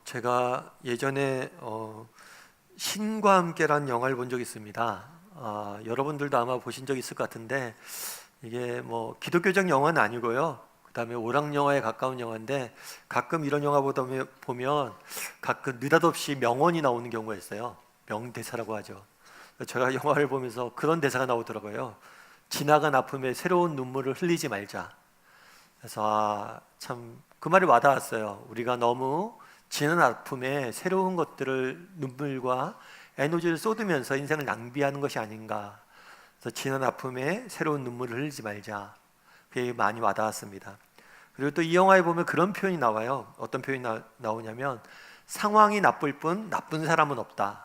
제가 예전에 신과 함께란 영화를 본 적이 있습니다. 여러분들도 아마 보신 적 있을 것 같은데 이게 뭐 기독교적 영화는 아니고요. 그다음에 오락 영화에 가까운 영화인데 가끔 이런 영화 보다 보면 가끔 느닷없이 명언이 나오는 경우가 있어요. 명대사라고 하죠. 제가 영화를 보면서 그런 대사가 나오더라고요. 지나간 아픔에 새로운 눈물을 흘리지 말자. 그래서 참 그 말이 와닿았어요. 우리가 너무 지난 아픔에 새로운 것들을 눈물과 에너지를 쏟으면서 인생을 낭비하는 것이 아닌가. 그래서 지난 아픔에 새로운 눈물을 흘리지 말자. 그게 많이 와닿았습니다. 그리고 또 이 영화에 보면 그런 표현이 나와요. 어떤 표현이 나오냐면 상황이 나쁠 뿐 나쁜 사람은 없다.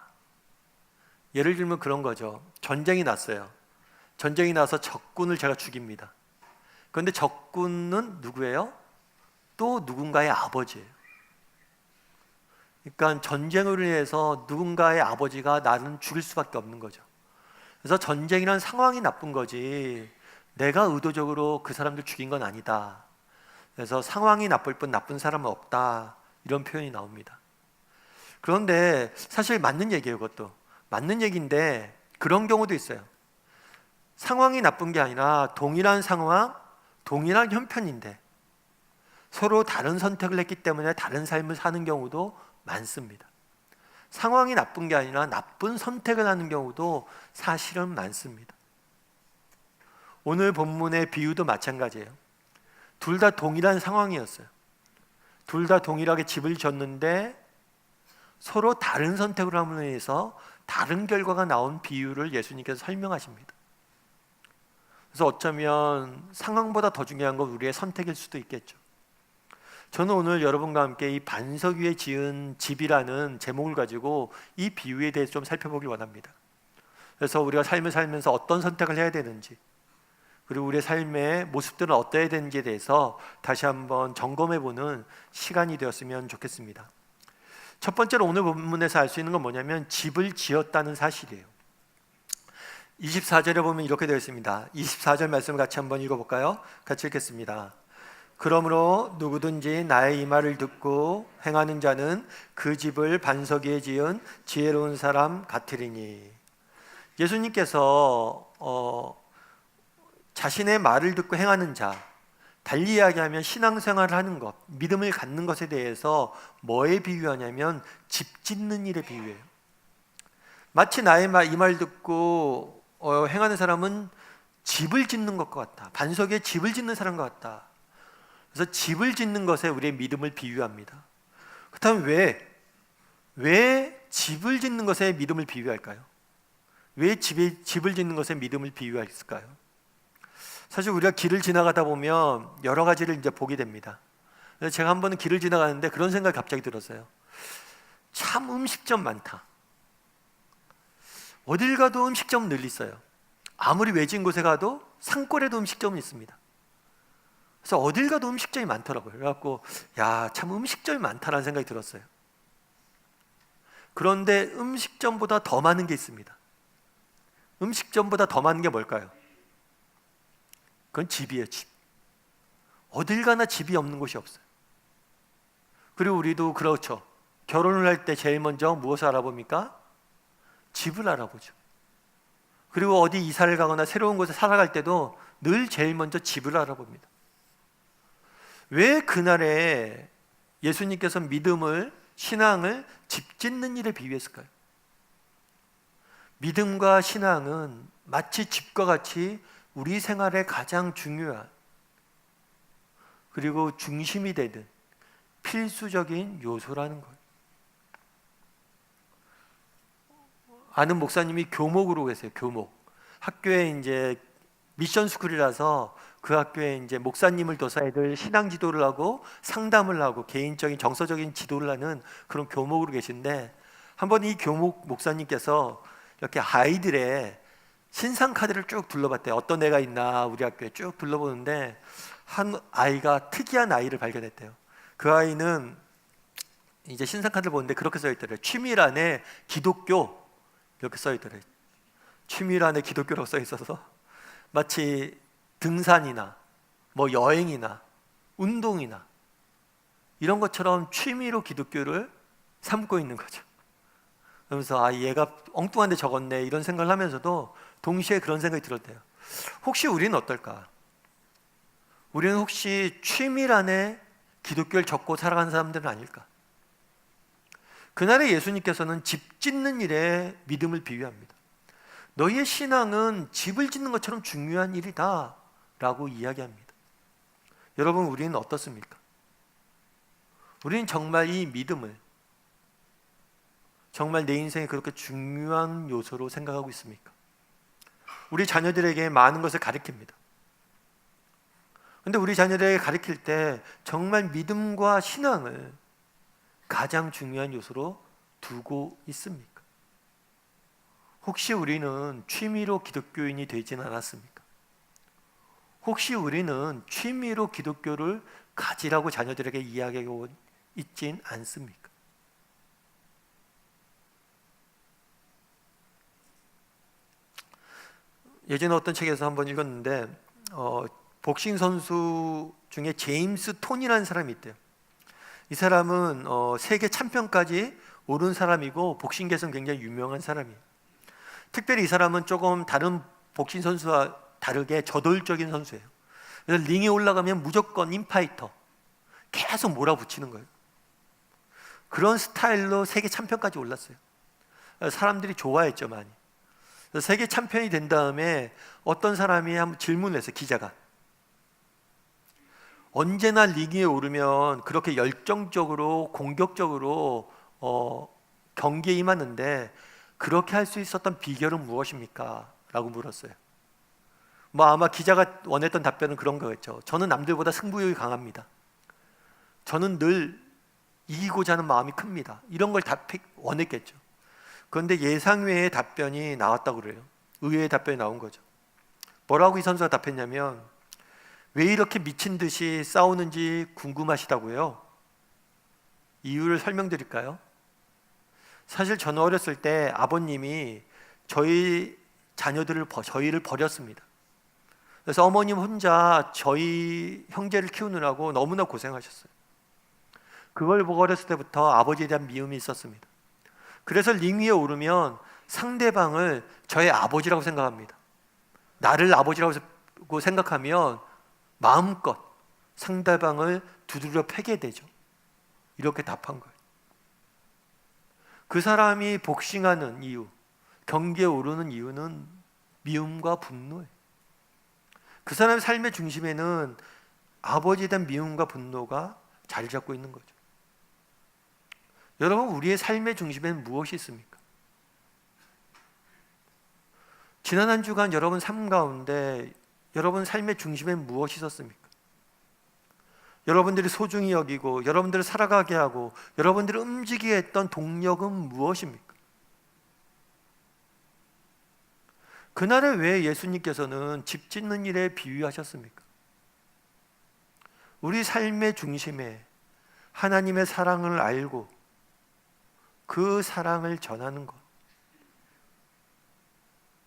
예를 들면 그런 거죠. 전쟁이 났어요. 전쟁이 나서 적군을 제가 죽입니다. 그런데 적군은 누구예요? 또 누군가의 아버지예요. 그러니까 전쟁으로 인해서 누군가의 아버지가 나는 죽일 수밖에 없는 거죠. 그래서 전쟁이란 상황이 나쁜 거지 내가 의도적으로 그 사람들 죽인 건 아니다. 그래서 상황이 나쁠 뿐 나쁜 사람은 없다. 이런 표현이 나옵니다. 그런데 사실 맞는 얘기예요. 그것도 맞는 얘기인데 그런 경우도 있어요. 상황이 나쁜 게 아니라 동일한 상황, 동일한 형편인데 서로 다른 선택을 했기 때문에 다른 삶을 사는 경우도 많습니다. 상황이 나쁜 게 아니라 나쁜 선택을 하는 경우도 사실은 많습니다. 오늘 본문의 비유도 마찬가지예요. 둘 다 동일한 상황이었어요. 둘 다 동일하게 집을 졌는데 서로 다른 선택을 함으로 인해서 다른 결과가 나온 비유를 예수님께서 설명하십니다. 그래서 어쩌면 상황보다 더 중요한 건 우리의 선택일 수도 있겠죠. 저는 오늘 여러분과 함께 이 반석 위에 지은 집이라는 제목을 가지고 이 비유에 대해서 좀 살펴보길 원합니다. 그래서 우리가 삶을 살면서 어떤 선택을 해야 되는지, 그리고 우리의 삶의 모습들은 어떠해야 되는지에 대해서 다시 한번 점검해보는 시간이 되었으면 좋겠습니다. 첫 번째로 오늘 본문에서 알 수 있는 건 뭐냐면 집을 지었다는 사실이에요. 24절에 보면 이렇게 되어 있습니다. 24절 말씀을 같이 한번 읽어볼까요? 같이 읽겠습니다. 그러므로 누구든지 나의 이 말을 듣고 행하는 자는 그 집을 반석 위에 지은 지혜로운 사람 같으리니. 예수님께서 자신의 말을 듣고 행하는 자, 달리 이야기하면 신앙생활을 하는 것, 믿음을 갖는 것에 대해서 뭐에 비유하냐면 집 짓는 일에 비유해요. 마치 나의 이 말 듣고 행하는 사람은 집을 짓는 것 같다. 반석에 집을 짓는 사람 같다. 그래서 집을 짓는 것에 우리의 믿음을 비유합니다. 그렇다면 왜 집을 짓는 것에 믿음을 비유할까요? 왜 집을 짓는 것에 믿음을 비유했을까요? 사실 우리가 길을 지나가다 보면 여러 가지를 이제 보게 됩니다. 그래서 제가 한 번은 길을 지나가는데 그런 생각이 갑자기 들었어요. 참 음식점 많다. 어딜 가도 음식점은 늘 있어요. 아무리 외진 곳에 가도 산골에도 음식점은 있습니다. 그래서 어딜 가도 음식점이 많더라고요. 그래갖고 참 음식점이 많다라는 생각이 들었어요. 그런데 음식점보다 더 많은 게 있습니다. 음식점보다 더 많은 게 뭘까요? 그건 집이에요. 집. 어딜 가나 집이 없는 곳이 없어요. 그리고 우리도 그렇죠. 결혼을 할 때 제일 먼저 무엇을 알아봅니까? 집을 알아보죠. 그리고 어디 이사를 가거나 새로운 곳에 살아갈 때도 늘 제일 먼저 집을 알아봅니다. 왜 그날에 예수님께서 믿음을, 신앙을 집 짓는 일에 비유했을까요? 믿음과 신앙은 마치 집과 같이 우리 생활에 가장 중요한, 그리고 중심이 되는 필수적인 요소라는 거예요. 아는 목사님이 교목으로 계세요. 교목. 학교에 이제 미션 스쿨이라서 그 학교에 이제 목사님을 둬서 애들 신앙 지도를 하고 상담을 하고 개인적인 정서적인 지도를 하는 그런 교목으로 계신데, 한번 이 교목 목사님께서 이렇게 아이들의 신상 카드를 쭉 둘러봤대요. 어떤 애가 있나 우리 학교에 쭉 둘러보는데 한 아이가 특이한 아이를 발견했대요. 그 아이는 이제 신상 카드를 보는데 그렇게 써 있더래요. 취미란에 기독교 이렇게 써 있더래요. 취미란에 기독교라고 써 있어서 마치 등산이나 뭐 여행이나 운동이나 이런 것처럼 취미로 기독교를 삼고 있는 거죠. 그러면서 얘가 엉뚱한데 적었네 이런 생각을 하면서도 동시에 그런 생각이 들었대요. 혹시 우리는 어떨까? 우리는 혹시 취미란에 기독교를 적고 살아가는 사람들은 아닐까? 그날의 예수님께서는 집 짓는 일에 믿음을 비유합니다. 너희의 신앙은 집을 짓는 것처럼 중요한 일이다 라고 이야기합니다. 여러분, 우리는 어떻습니까? 우리는 정말 이 믿음을 정말 내 인생에 그렇게 중요한 요소로 생각하고 있습니까? 우리 자녀들에게 많은 것을 가르칩니다. 근데 우리 자녀들에게 가르칠 때 정말 믿음과 신앙을 가장 중요한 요소로 두고 있습니까? 혹시 우리는 취미로 기독교인이 되진 않았습니까? 혹시 우리는 취미로 기독교를 가지라고 자녀들에게 이야기하고 있진 않습니까? 예전에 어떤 책에서 한번 읽었는데 복싱 선수 중에 제임스 톤이라는 사람이 있대요. 이 사람은 세계 챔피언까지 오른 사람이고 복싱계에서는 굉장히 유명한 사람이에요. 특별히 이 사람은 조금 다른 복싱 선수와 다르게 저돌적인 선수예요. 그래서 링에 올라가면 무조건 인파이터, 계속 몰아붙이는 거예요. 그런 스타일로 세계 챔피언까지 올랐어요. 사람들이 좋아했죠, 많이. 세계 챔피언이 된 다음에 어떤 사람이 한번 질문을 했어요, 기자가. 언제나 링에 오르면 그렇게 열정적으로 공격적으로 경기에 임하는데 그렇게 할 수 있었던 비결은 무엇입니까? 라고 물었어요. 아마 기자가 원했던 답변은 그런 거겠죠. 저는 남들보다 승부욕이 강합니다. 저는 늘 이기고자 하는 마음이 큽니다. 이런 걸 원했겠죠. 그런데 예상외의 답변이 나왔다고 그래요. 의외의 답변이 나온 거죠. 뭐라고 이 선수가 답했냐면, 왜 이렇게 미친 듯이 싸우는지 궁금하시다고요? 이유를 설명드릴까요? 사실 저는 어렸을 때 아버님이 저희를 버렸습니다. 그래서 어머님 혼자 저희 형제를 키우느라고 너무나 고생하셨어요. 그걸 보고 어렸을 때부터 아버지에 대한 미움이 있었습니다. 그래서 링 위에 오르면 상대방을 저의 아버지라고 생각합니다. 나를 아버지라고 생각하면 마음껏 상대방을 두드려 패게 되죠. 이렇게 답한 거예요. 그 사람이 복싱하는 이유, 경기에 오르는 이유는 미움과 분노예요. 그 사람의 삶의 중심에는 아버지에 대한 미움과 분노가 자리 잡고 있는 거죠. 여러분, 우리의 삶의 중심에는 무엇이 있습니까? 지난 한 주간 여러분 삶 가운데 여러분 삶의 중심엔 무엇이 있었습니까? 여러분들이 소중히 여기고 여러분들을 살아가게 하고 여러분들을 움직이게 했던 동력은 무엇입니까? 그날에 왜 예수님께서는 집 짓는 일에 비유하셨습니까? 우리 삶의 중심에 하나님의 사랑을 알고 그 사랑을 전하는 것,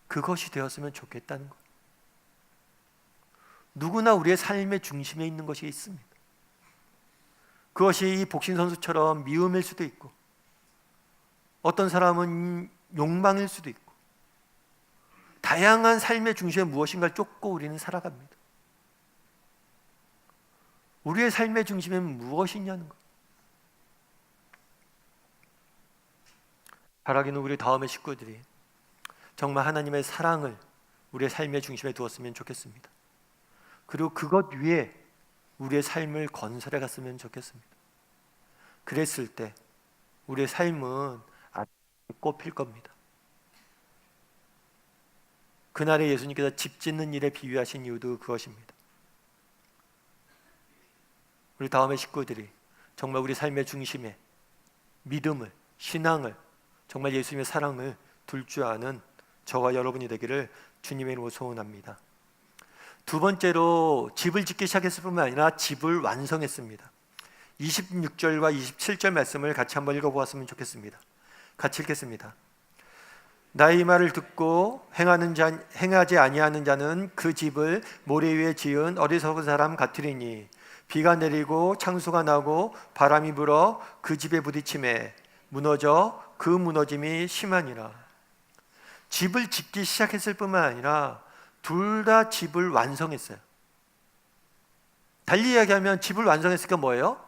그것이 되었으면 좋겠다는 것. 누구나 우리의 삶의 중심에 있는 것이 있습니다. 그것이 이 복싱 선수처럼 미움일 수도 있고, 어떤 사람은 욕망일 수도 있고, 다양한 삶의 중심에 무엇인가를 쫓고 우리는 살아갑니다. 우리의 삶의 중심에는 무엇이 있냐는 것. 바라기는 우리 다음의 식구들이 정말 하나님의 사랑을 우리의 삶의 중심에 두었으면 좋겠습니다. 그리고 그것 위에 우리의 삶을 건설해 갔으면 좋겠습니다. 그랬을 때 우리의 삶은 꽃필 겁니다. 그날에 예수님께서 집 짓는 일에 비유하신 이유도 그것입니다. 우리 다음의 식구들이 정말 우리 삶의 중심에 믿음을, 신앙을, 정말 예수님의 사랑을 둘 줄 아는 저와 여러분이 되기를 주님의 이름으로 소원합니다. 두 번째로 집을 짓기 시작했을 뿐만 아니라 집을 완성했습니다. 26절과 27절 말씀을 같이 한번 읽어보았으면 좋겠습니다. 같이 읽겠습니다. 나의 말을 듣고 행하지 아니하는 자는 그 집을 모래 위에 지은 어리석은 사람 같으리니 비가 내리고 창수가 나고 바람이 불어 그 집에 부딪힘에 무너져 그 무너짐이 심하니라. 집을 짓기 시작했을 뿐만 아니라 둘 다 집을 완성했어요. 달리 이야기하면 집을 완성했으니까 뭐예요?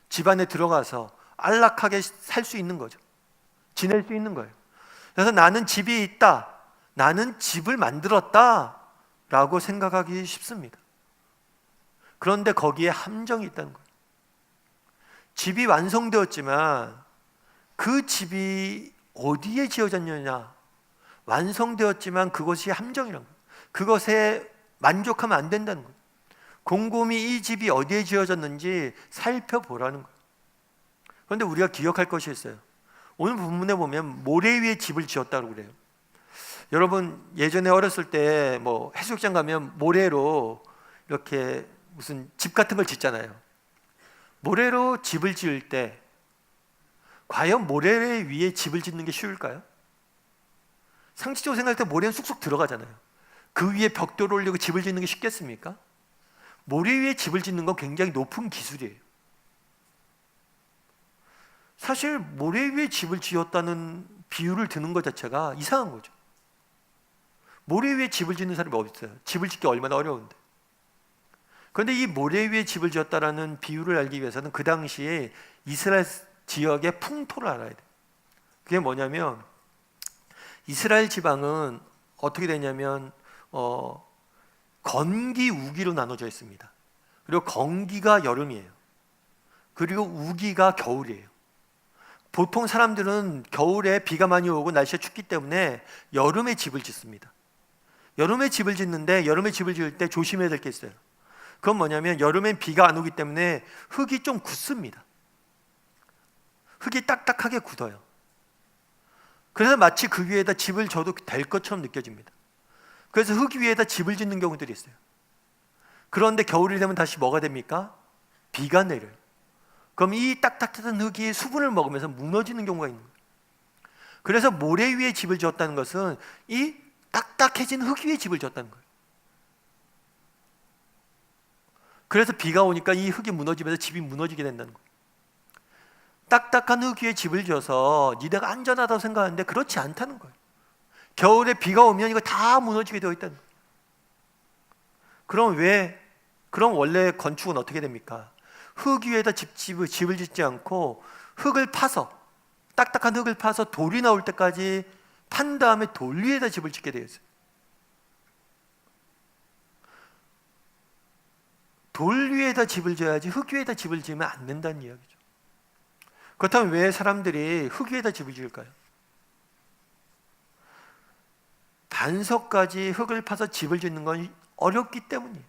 집 안에 들어가서 안락하게 살 수 있는 거죠. 지낼 수 있는 거예요. 그래서 나는 집이 있다, 나는 집을 만들었다 라고 생각하기 쉽습니다. 그런데 거기에 함정이 있다는 거예요. 집이 완성되었지만 그 집이 어디에 지어졌느냐, 완성되었지만 그것이 함정이라는 거예요. 그것에 만족하면 안 된다는 거예요. 곰곰이 이 집이 어디에 지어졌는지 살펴보라는 거예요. 그런데 우리가 기억할 것이 있어요. 오늘 본문에 보면 모래 위에 집을 지었다고 그래요. 여러분 예전에 어렸을 때 뭐 해수욕장 가면 모래로 이렇게 무슨 집 같은 걸 짓잖아요. 모래로 집을 지을 때 과연 모래 위에 집을 짓는 게 쉬울까요? 상식적으로 생각할 때 모래는 쑥쑥 들어가잖아요. 그 위에 벽돌을 올리고 집을 짓는 게 쉽겠습니까? 모래 위에 집을 짓는 건 굉장히 높은 기술이에요. 사실 모래 위에 집을 지었다는 비유를 드는 것 자체가 이상한 거죠. 모래 위에 집을 짓는 사람이 어디 있어요? 집을 짓기 얼마나 어려운데. 그런데 이 모래 위에 집을 지었다라는 비유를 알기 위해서는 그 당시에 이스라엘 지역의 풍토를 알아야 돼요. 그게 뭐냐면 이스라엘 지방은 어떻게 되냐면 건기, 우기로 나눠져 있습니다. 그리고 건기가 여름이에요. 그리고 우기가 겨울이에요. 보통 사람들은 겨울에 비가 많이 오고 날씨가 춥기 때문에 여름에 집을 짓습니다. 여름에 집을 짓는데 여름에 집을 지을 때 조심해야 될 게 있어요. 그건 뭐냐면 여름엔 비가 안 오기 때문에 흙이 좀 굳습니다. 흙이 딱딱하게 굳어요. 그래서 마치 그 위에다 집을 져도 될 것처럼 느껴집니다. 그래서 흙 위에다 집을 짓는 경우들이 있어요. 그런데 겨울이 되면 다시 뭐가 됩니까? 비가 내려요. 그럼 이 딱딱한 흙이 수분을 먹으면서 무너지는 경우가 있는 거예요. 그래서 모래 위에 집을 지었다는 것은 이 딱딱해진 흙 위에 집을 지었다는 거예요. 그래서 비가 오니까 이 흙이 무너지면서 집이 무너지게 된다는 거예요. 딱딱한 흙 위에 집을 지어서 니네가 안전하다고 생각하는데 그렇지 않다는 거예요. 겨울에 비가 오면 이거 다 무너지게 되어 있다는 거예요. 그럼 원래 건축은 어떻게 됩니까? 흙 위에다 집을 짓지 않고 흙을 파서, 딱딱한 흙을 파서 돌이 나올 때까지 판 다음에 돌 위에다 집을 짓게 되어 있어요. 돌 위에다 집을 지어야지 흙 위에다 집을 지으면 안 된다는 이야기죠. 그렇다면 왜 사람들이 흙 위에다 집을 지을까요? 반석까지 흙을 파서 집을 짓는 건 어렵기 때문이에요.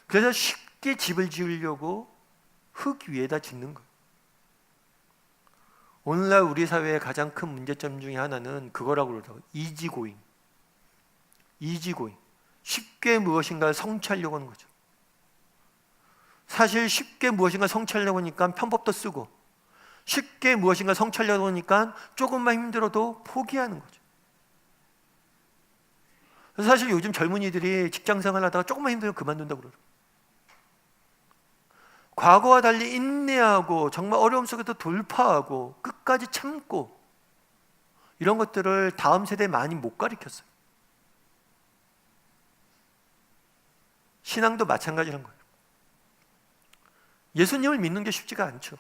그래서 쉽게 집을 지으려고 흙 위에다 짓는 거예요. 오늘날 우리 사회의 가장 큰 문제점 중에 하나는 그거라고 그러더라고요. 이지고잉. 쉽게 무엇인가를 성취하려고 하는 거죠. 사실 쉽게 무엇인가 성취하려고 하니까 편법도 쓰고, 쉽게 무엇인가 성취하려고 하니까 조금만 힘들어도 포기하는 거죠. 그래서 사실 요즘 젊은이들이 직장생활 하다가 조금만 힘들면 그만둔다고 그러죠. 과거와 달리 인내하고 정말 어려움 속에도 돌파하고 끝까지 참고, 이런 것들을 다음 세대에 많이 못 가르쳤어요. 신앙도 마찬가지란 거예요. 예수님을 믿는 게 쉽지가 않죠.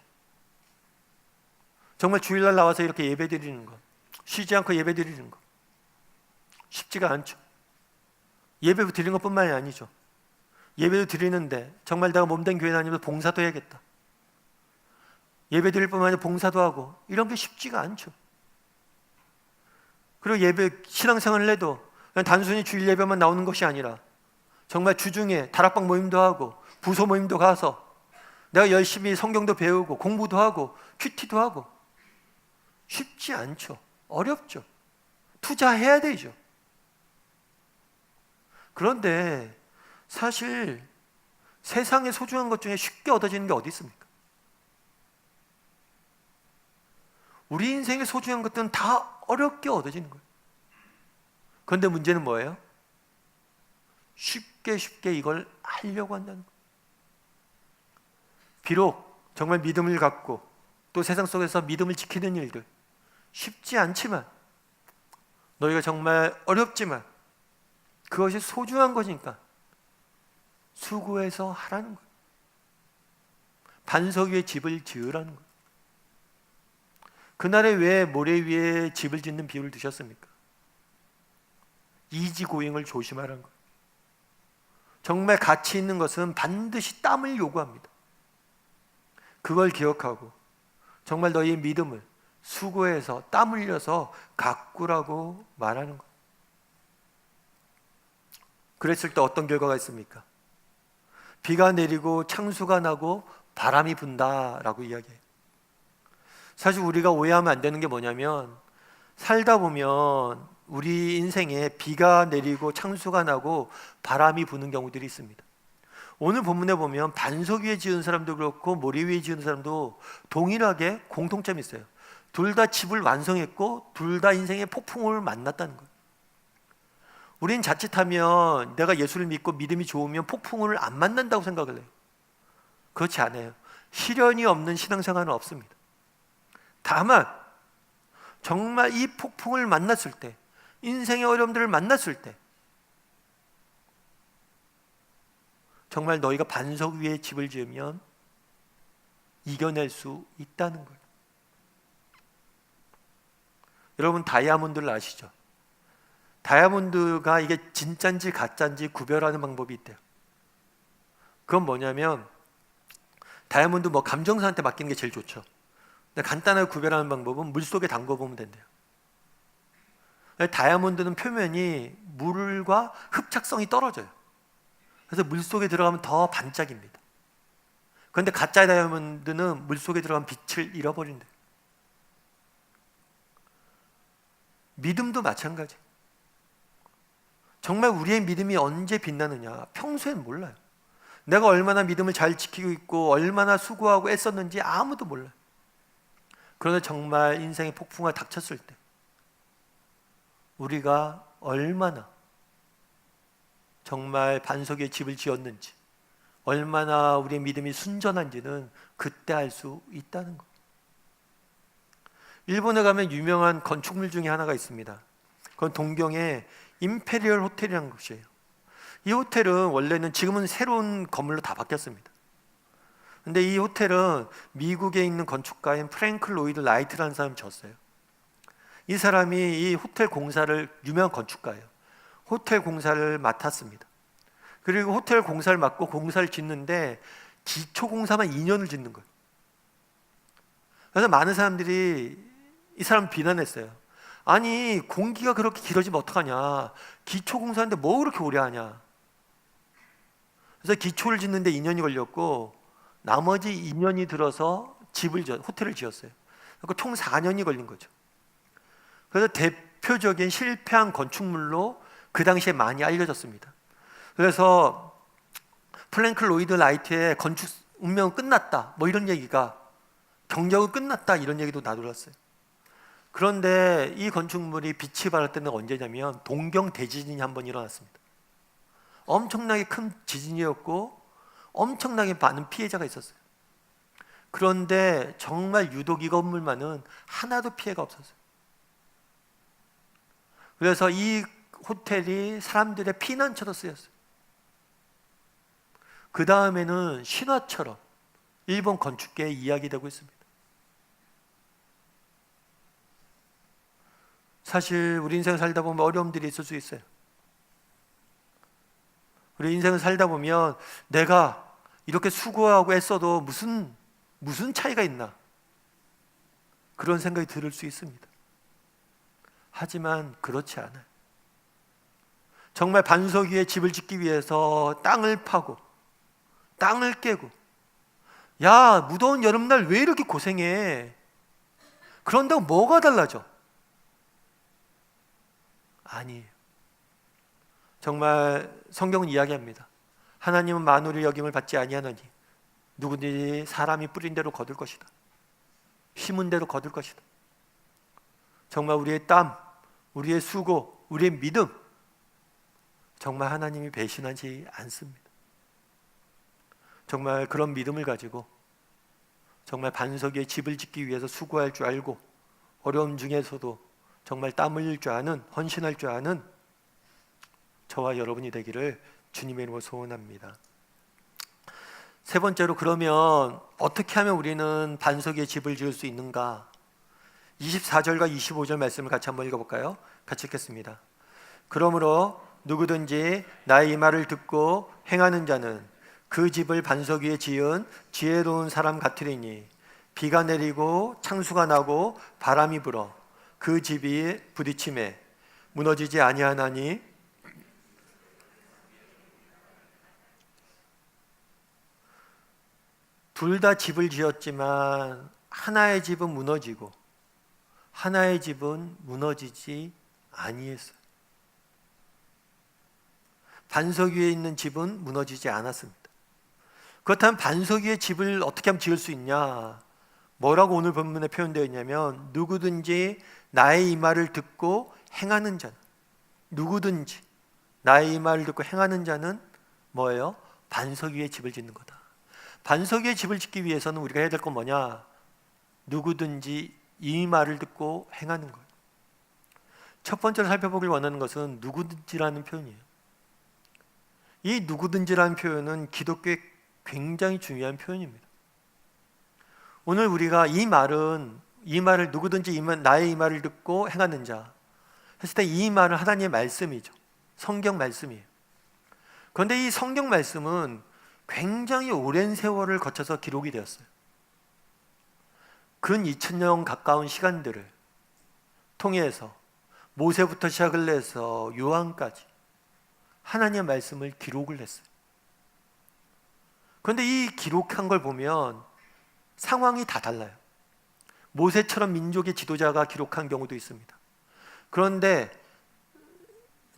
정말 주일날 나와서 이렇게 예배 드리는 거, 쉬지 않고 예배 드리는 거 쉽지가 않죠. 예배 드리는 것뿐만이 아니죠. 예배도 드리는데 정말 내가 몸된 교회 다니면서 봉사도 해야겠다, 예배 드릴 뿐만 아니라 봉사도 하고, 이런 게 쉽지가 않죠. 그리고 예배 신앙생활을 해도 그냥 단순히 주일 예배만 나오는 것이 아니라 정말 주중에 다락방 모임도 하고 부서 모임도 가서 내가 열심히 성경도 배우고 공부도 하고 큐티도 하고, 쉽지 않죠. 어렵죠. 투자해야 되죠. 그런데 사실 세상에 소중한 것 중에 쉽게 얻어지는 게 어디 있습니까? 우리 인생에 소중한 것들은 다 어렵게 얻어지는 거예요. 그런데 문제는 뭐예요? 쉽게 이걸 하려고 한다는 거예요. 비록 정말 믿음을 갖고 또 세상 속에서 믿음을 지키는 일들 쉽지 않지만, 너희가 정말 어렵지만 그것이 소중한 것이니까 수고해서 하라는 거예요. 반석 위에 집을 지으라는 거예요. 그날에 왜 모래 위에 집을 짓는 비유를 드셨습니까? 이지고잉을 조심하라는 거예요. 정말 가치 있는 것은 반드시 땀을 요구합니다. 그걸 기억하고 정말 너희의 믿음을 수고해서 땀 흘려서 가꾸라고 말하는 거예요. 그랬을 때 어떤 결과가 있습니까? 비가 내리고 창수가 나고 바람이 분다라고 이야기해요. 사실 우리가 오해하면 안 되는 게 뭐냐면, 살다 보면 우리 인생에 비가 내리고 창수가 나고 바람이 부는 경우들이 있습니다. 오늘 본문에 보면 반석 위에 지은 사람도 그렇고 모래 위에 지은 사람도 동일하게 공통점이 있어요. 둘 다 집을 완성했고 둘 다 인생의 폭풍을 만났다는 거예요. 우린 자칫하면 내가 예수를 믿고 믿음이 좋으면 폭풍을 안 만난다고 생각을 해요. 그렇지 않아요. 시련이 없는 신앙생활은 없습니다. 다만 정말 이 폭풍을 만났을 때, 인생의 어려움들을 만났을 때 정말 너희가 반석 위에 집을 지으면 이겨낼 수 있다는 거예요. 여러분, 다이아몬드를 아시죠? 다이아몬드가 이게 진짜인지 가짜인지 구별하는 방법이 있대요. 그건 뭐냐면, 다이아몬드 감정사한테 맡기는 게 제일 좋죠. 근데 간단하게 구별하는 방법은 물속에 담궈보면 된대요. 다이아몬드는 표면이 물과 흡착성이 떨어져요. 그래서 물속에 들어가면 더 반짝입니다. 그런데 가짜 다이아몬드는 물속에 들어가면 빛을 잃어버린대요. 믿음도 마찬가지. 정말 우리의 믿음이 언제 빛나느냐? 평소엔 몰라요. 내가 얼마나 믿음을 잘 지키고 있고 얼마나 수고하고 애썼는지 아무도 몰라요. 그런데 정말 인생의 폭풍과 닥쳤을 때 우리가 얼마나 정말 반석 위에 집을 지었는지, 얼마나 우리의 믿음이 순전한지는 그때 알 수 있다는 거예요. 일본에 가면 유명한 건축물 중에 하나가 있습니다. 그건 동경의 임페리얼 호텔이라는 곳이에요. 이 호텔은 원래는, 지금은 새로운 건물로 다 바뀌었습니다. 근데 이 호텔은 미국에 있는 건축가인 프랭클 로이드 라이트라는 사람이 지었어요. 이 사람이 이 호텔 공사를, 유명한 건축가예요. 호텔 공사를 맡았습니다. 그리고 호텔 공사를 맡고 공사를 짓는데 기초 공사만 2년을 짓는 거예요. 그래서 많은 사람들이 이 사람 비난했어요. 아니, 공기가 그렇게 길어지면 어떡하냐? 기초 공사하는데 뭐 그렇게 오래 하냐? 그래서 기초를 짓는데 2년이 걸렸고 나머지 2년이 들어서 호텔을 지었어요. 그러니까 총 4년이 걸린 거죠. 그래서 대표적인 실패한 건축물로 그 당시에 많이 알려졌습니다. 그래서 프랭클 로이드 라이트의 건축 운명은 끝났다, 뭐 이런 얘기가, 경력은 끝났다, 이런 얘기도 나돌았어요. 그런데 이 건축물이 빛이 발할 때는 언제냐면 동경 대지진이 한번 일어났습니다. 엄청나게 큰 지진이었고 엄청나게 많은 피해자가 있었어요. 그런데 정말 유독 이 건물만은 하나도 피해가 없었어요. 그래서 이 호텔이 사람들의 피난처로 쓰였어요. 그 다음에는 신화처럼 일본 건축계에 이야기되고 있습니다. 사실 우리 인생을 살다 보면 어려움들이 있을 수 있어요. 우리 인생을 살다 보면 내가 이렇게 수고하고 애써도 무슨 차이가 있나, 그런 생각이 들을 수 있습니다. 하지만 그렇지 않아요. 정말 반석 위에 집을 짓기 위해서 땅을 파고 땅을 깨고, 야, 무더운 여름날 왜 이렇게 고생해? 그런다고 뭐가 달라져? 아니에요. 정말 성경은 이야기합니다. 하나님은 만우를 여김을 받지 아니하노니 누구든지 사람이 뿌린 대로 거둘 것이다. 심은 대로 거둘 것이다. 정말 우리의 땀, 우리의 수고, 우리의 믿음, 정말 하나님이 배신하지 않습니다. 정말 그런 믿음을 가지고 정말 반석 위에 집을 짓기 위해서 수고할 줄 알고 어려움 중에서도 정말 땀 흘릴 줄 아는, 헌신할 줄 아는 저와 여러분이 되기를 주님의 이름으로 소원합니다. 세 번째로, 그러면 어떻게 하면 우리는 반석 위에 집을 지을 수 있는가? 24절과 25절 말씀을 같이 한번 읽어볼까요? 같이 읽겠습니다. 그러므로 누구든지 나의 이 말을 듣고 행하는 자는 그 집을 반석 위에 지은 지혜로운 사람 같으리니 비가 내리고 창수가 나고 바람이 불어 그 집이 부딪힘에 무너지지 아니하나니 둘 다 집을 지었지만 하나의 집은 무너지고 하나의 집은 무너지지 아니했어요. 반석 위에 있는 집은 무너지지 않았습니다. 그렇다면 반석 위에 집을 어떻게 하면 지을 수 있냐? 뭐라고 오늘 본문에 표현되어 있냐면 누구든지 나의 이 말을 듣고 행하는 자는, 누구든지 나의 이 말을 듣고 행하는 자는 뭐예요? 반석 위에 집을 짓는 거다. 반석 위에 집을 짓기 위해서는 우리가 해야 될 건 뭐냐? 누구든지 이 말을 듣고 행하는 거예요. 첫 번째로 살펴보길 원하는 것은 누구든지라는 표현이에요. 이 누구든지라는 표현은 기독교의 굉장히 중요한 표현입니다. 오늘 우리가 이 말을 누구든지 나의 이 말을 듣고 행하는 자 했을 때 이 말은 하나님의 말씀이죠. 성경 말씀이에요. 그런데 이 성경 말씀은 굉장히 오랜 세월을 거쳐서 기록이 되었어요. 근 2000년 가까운 시간들을 통해서 모세부터 시작을 해서 요한까지 하나님의 말씀을 기록을 했어요. 그런데 이 기록한 걸 보면 상황이 다 달라요. 모세처럼 민족의 지도자가 기록한 경우도 있습니다. 그런데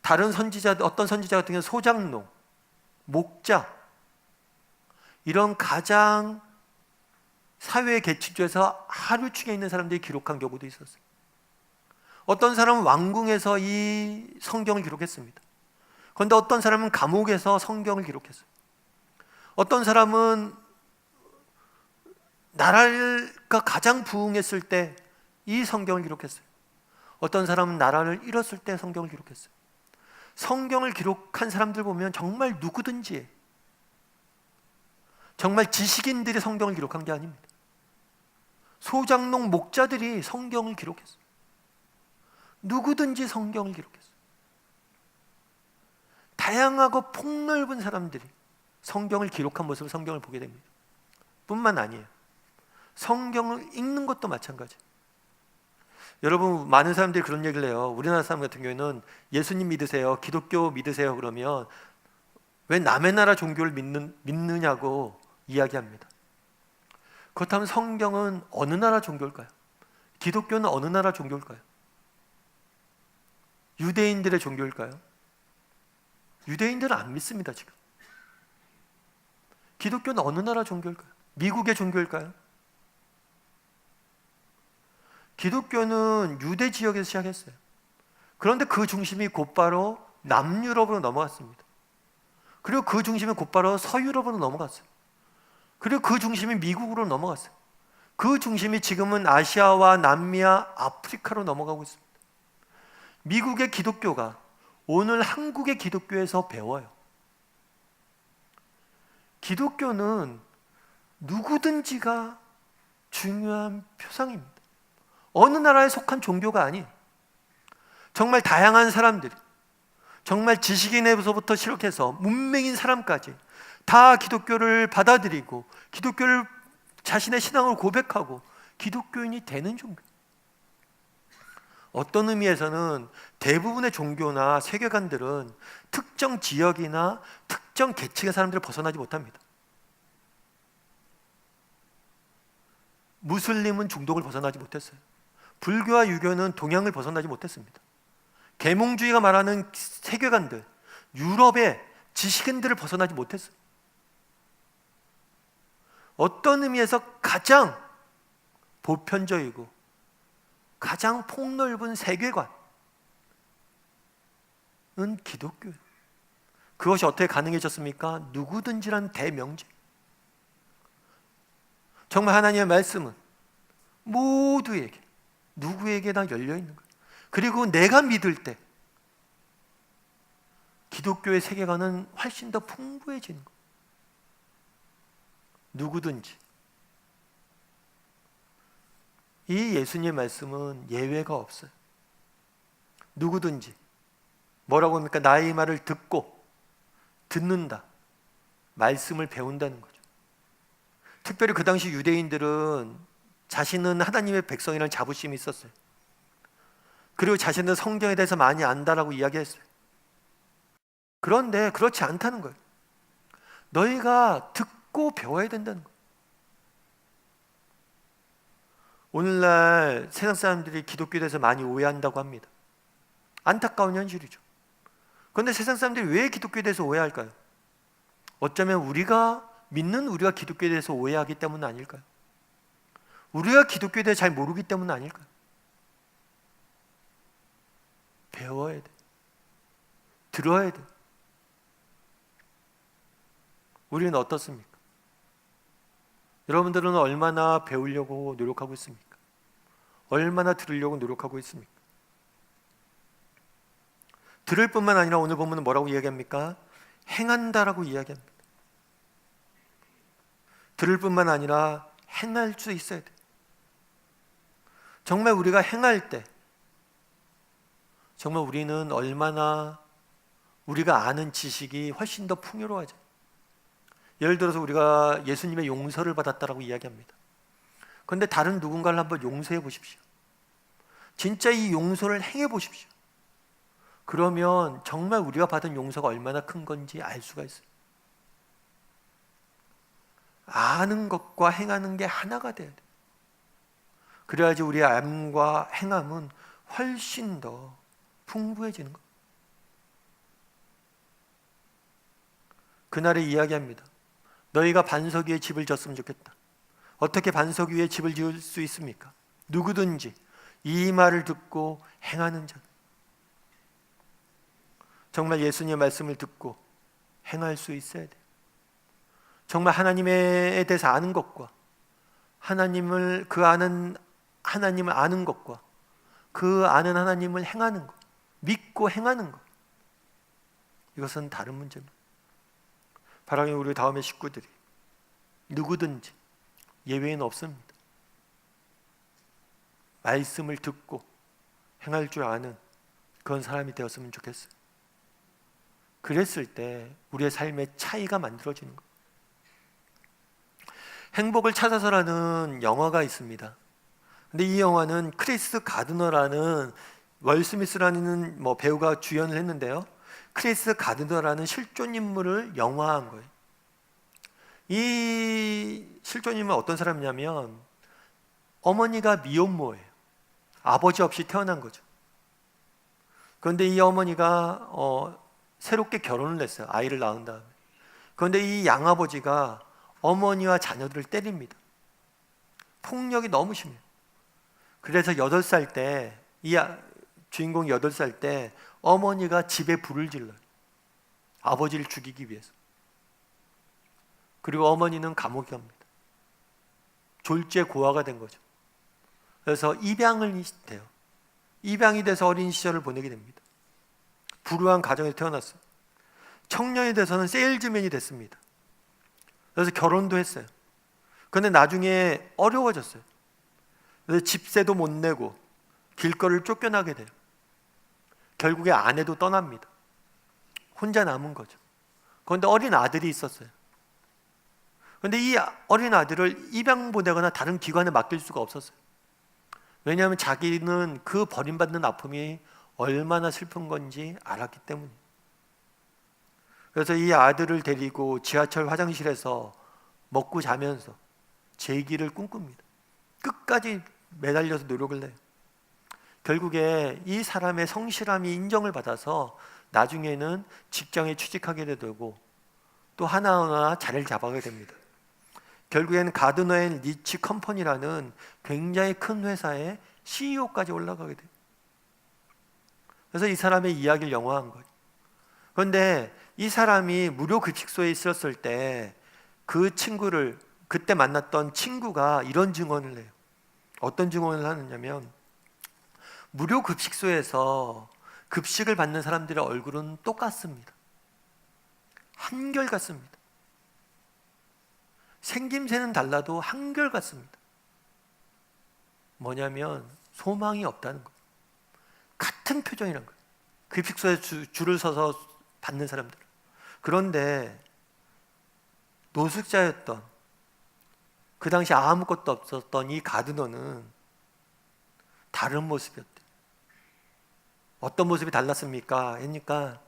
다른 선지자, 어떤 선지자 같은 경우는 소장농, 목자, 이런 가장 사회 계층에서 하류층에 있는 사람들이 기록한 경우도 있었어요. 어떤 사람은 왕궁에서 이 성경을 기록했습니다. 그런데 어떤 사람은 감옥에서 성경을 기록했어요. 어떤 사람은 나라가 가장 부흥했을 때 이 성경을 기록했어요. 어떤 사람은 나라를 잃었을 때 성경을 기록했어요. 성경을 기록한 사람들 보면 정말 누구든지, 정말 지식인들이 성경을 기록한 게 아닙니다. 소장농 목자들이 성경을 기록했어요. 누구든지 성경을 기록했어요. 다양하고 폭넓은 사람들이 성경을 기록한 모습을 성경을 보게 됩니다. 뿐만 아니에요. 성경을 읽는 것도 마찬가지예요. 여러분, 많은 사람들이 그런 얘기를 해요. 우리나라 사람 같은 경우에는 예수님 믿으세요, 기독교 믿으세요 그러면 왜 남의 나라 종교를 믿느냐고 이야기합니다. 그렇다면 성경은 어느 나라 종교일까요? 기독교는 어느 나라 종교일까요? 유대인들의 종교일까요? 유대인들은 안 믿습니다. 지금 기독교는 어느 나라 종교일까요? 미국의 종교일까요? 기독교는 유대 지역에서 시작했어요. 그런데 그 중심이 곧바로 남유럽으로 넘어갔습니다. 그리고 그 중심이 곧바로 서유럽으로 넘어갔어요. 그리고 그 중심이 미국으로 넘어갔어요. 그 중심이 지금은 아시아와 남미와 아프리카로 넘어가고 있습니다. 미국의 기독교가 오늘 한국의 기독교에서 배워요. 기독교는 누구든지가 중요한 표상입니다. 어느 나라에 속한 종교가 아니에요. 정말 다양한 사람들이, 정말 지식인에서부터 시작해서 문맹인 사람까지 다 기독교를 받아들이고 기독교를 자신의 신앙을 고백하고 기독교인이 되는 종교. 어떤 의미에서는 대부분의 종교나 세계관들은 특정 지역이나 특정 계층의 사람들을 벗어나지 못합니다. 무슬림은 중동을 벗어나지 못했어요. 불교와 유교는 동양을 벗어나지 못했습니다. 계몽주의가 말하는 세계관들, 유럽의 지식인들을 벗어나지 못했어요. 어떤 의미에서 가장 보편적이고 가장 폭넓은 세계관은 기독교예요. 그것이 어떻게 가능해졌습니까? 누구든지란 대명제. 정말 하나님의 말씀은 모두에게, 누구에게나 열려 있는 거예요. 그리고 내가 믿을 때 기독교의 세계관은 훨씬 더 풍부해지는 거예요. 누구든지. 이 예수님의 말씀은 예외가 없어요. 누구든지. 뭐라고 합니까? 나의 말을 듣고 듣는다. 말씀을 배운다는 거죠. 특별히 그 당시 유대인들은 자신은 하나님의 백성이라는 자부심이 있었어요. 그리고 자신은 성경에 대해서 많이 안다라고 이야기했어요. 그런데 그렇지 않다는 거예요. 너희가 듣고 배워야 된다는 거예요. 오늘날 세상 사람들이 기독교에 대해서 많이 오해한다고 합니다. 안타까운 현실이죠. 그런데 세상 사람들이 왜 기독교에 대해서 오해할까요? 어쩌면 우리가 기독교에 대해서 오해하기 때문 아닐까요? 우리가 기독교에 대해 잘 모르기 때문 아닐까요? 배워야 돼. 들어야 돼. 우리는 어떻습니까? 여러분들은 얼마나 배우려고 노력하고 있습니까? 얼마나 들으려고 노력하고 있습니까? 들을 뿐만 아니라 오늘 보면 뭐라고 이야기합니까? 행한다라고 이야기합니다. 들을 뿐만 아니라 행할 수 있어야 돼. 정말 우리가 행할 때 정말 우리는 얼마나 우리가 아는 지식이 훨씬 더 풍요로워져. 예를 들어서 우리가 예수님의 용서를 받았다라고 이야기합니다. 그런데 다른 누군가를 한번 용서해 보십시오. 진짜 이 용서를 행해 보십시오. 그러면 정말 우리가 받은 용서가 얼마나 큰 건지 알 수가 있어요. 아는 것과 행하는 게 하나가 돼야 돼요. 그래야지 우리의 암과 행함은 훨씬 더 풍부해지는 거예요. 그날에 이야기합니다. 너희가 반석 위에 집을 졌으면 좋겠다. 어떻게 반석 위에 집을 지을 수 있습니까? 누구든지 이 말을 듣고 행하는 자. 정말 예수님의 말씀을 듣고 행할 수 있어야 돼요. 정말 하나님에 대해서 아는 것과 하나님을 아는 것과 그 아는 하나님을 행하는 것, 믿고 행하는 것, 이것은 다른 문제입니다. 바라기 우리 다음의 식구들이 누구든지 예외는 없습니다. 말씀을 듣고 행할 줄 아는 그런 사람이 되었으면 좋겠어요. 그랬을 때 우리의 삶의 차이가 만들어지는 거예요. 행복을 찾아서라는 영화가 있습니다. 근데 이 영화는 크리스 가드너라는 월 스미스라는 배우가 주연을 했는데요. 크리스 가드너라는 실존 인물을 영화한 거예요. 이 실존 인물은 어떤 사람이냐면 어머니가 미혼모예요. 아버지 없이 태어난 거죠. 그런데 이 어머니가 새롭게 결혼을 했어요. 아이를 낳은 다음에. 그런데 이 양아버지가 어머니와 자녀들을 때립니다. 폭력이 너무 심해요. 그래서 8살 때 이 주인공이 8살 때 어머니가 집에 불을 질러요. 아버지를 죽이기 위해서. 그리고 어머니는 감옥에 갑니다. 졸지에 고아가 된 거죠. 그래서 입양을 돼요. 입양이 돼서 어린 시절을 보내게 됩니다. 불우한 가정에 태어났어요. 청년이 돼서는 세일즈맨이 됐습니다. 그래서 결혼도 했어요. 그런데 나중에 어려워졌어요. 그래서 집세도 못 내고 길거리를 쫓겨나게 돼요. 결국에 아내도 떠납니다. 혼자 남은 거죠. 그런데 어린 아들이 있었어요. 그런데 이 어린 아들을 입양 보내거나 다른 기관에 맡길 수가 없었어요. 왜냐하면 자기는 그 버림받는 아픔이 얼마나 슬픈 건지 알았기 때문이에요. 그래서 이 아들을 데리고 지하철 화장실에서 먹고 자면서 재기를 꿈꿉니다. 끝까지 매달려서 노력을 해요. 결국에 이 사람의 성실함이 인정을 받아서 나중에는 직장에 취직하게 되고 또 하나하나 자리를 잡아가게 됩니다. 결국에는 가드너 앤 리치 컴퍼니라는 굉장히 큰 회사의 CEO까지 올라가게 돼요. 그래서 이 사람의 이야기를 영화한 거예요. 그런데 이 사람이 무료 급식소에 있었을 때 그 친구를 그때 만났던 친구가 이런 증언을 해요. 어떤 증언을 하느냐면, 무료 급식소에서 급식을 받는 사람들의 얼굴은 똑같습니다. 한결같습니다. 생김새는 달라도 한결같습니다. 뭐냐면 소망이 없다는 거예요. 같은 표정이란 거예요. 급식소에 줄을 서서 받는 사람들. 그런데 노숙자였던, 그 당시 아무것도 없었던 이 가드너는 다른 모습이었대요. 어떤 모습이 달랐습니까? 그러니까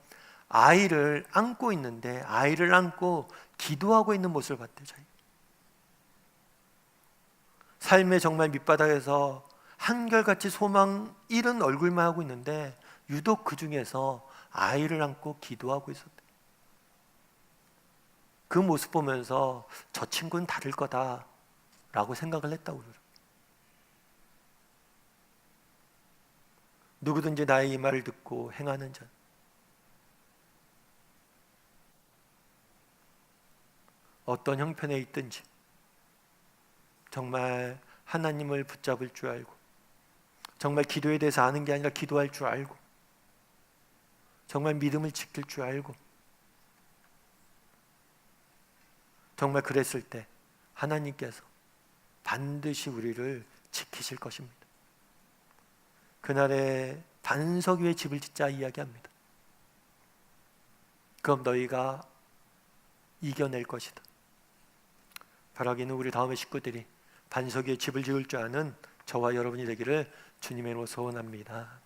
아이를 안고 있는데 아이를 안고 기도하고 있는 모습을 봤대요. 자기. 삶의 정말 밑바닥에서 한결같이 소망 잃은 얼굴만 하고 있는데 유독 그 중에서 아이를 안고 기도하고 있었대요. 그 모습 보면서 저 친구는 다를 거다라고 생각을 했다고 그러더라고요. 누구든지 나의 이 말을 듣고 행하는 자, 어떤 형편에 있든지 정말 하나님을 붙잡을 줄 알고, 정말 기도에 대해서 아는 게 아니라 기도할 줄 알고, 정말 믿음을 지킬 줄 알고, 정말 그랬을 때 하나님께서 반드시 우리를 지키실 것입니다. 그날에 반석 위에 집을 짓자 이야기합니다. 그럼 너희가 이겨낼 것이다. 바라기는 우리 다음의 식구들이 반석 위에 집을 지을 줄 아는 저와 여러분이 되기를 주님의 이름으로 소원합니다.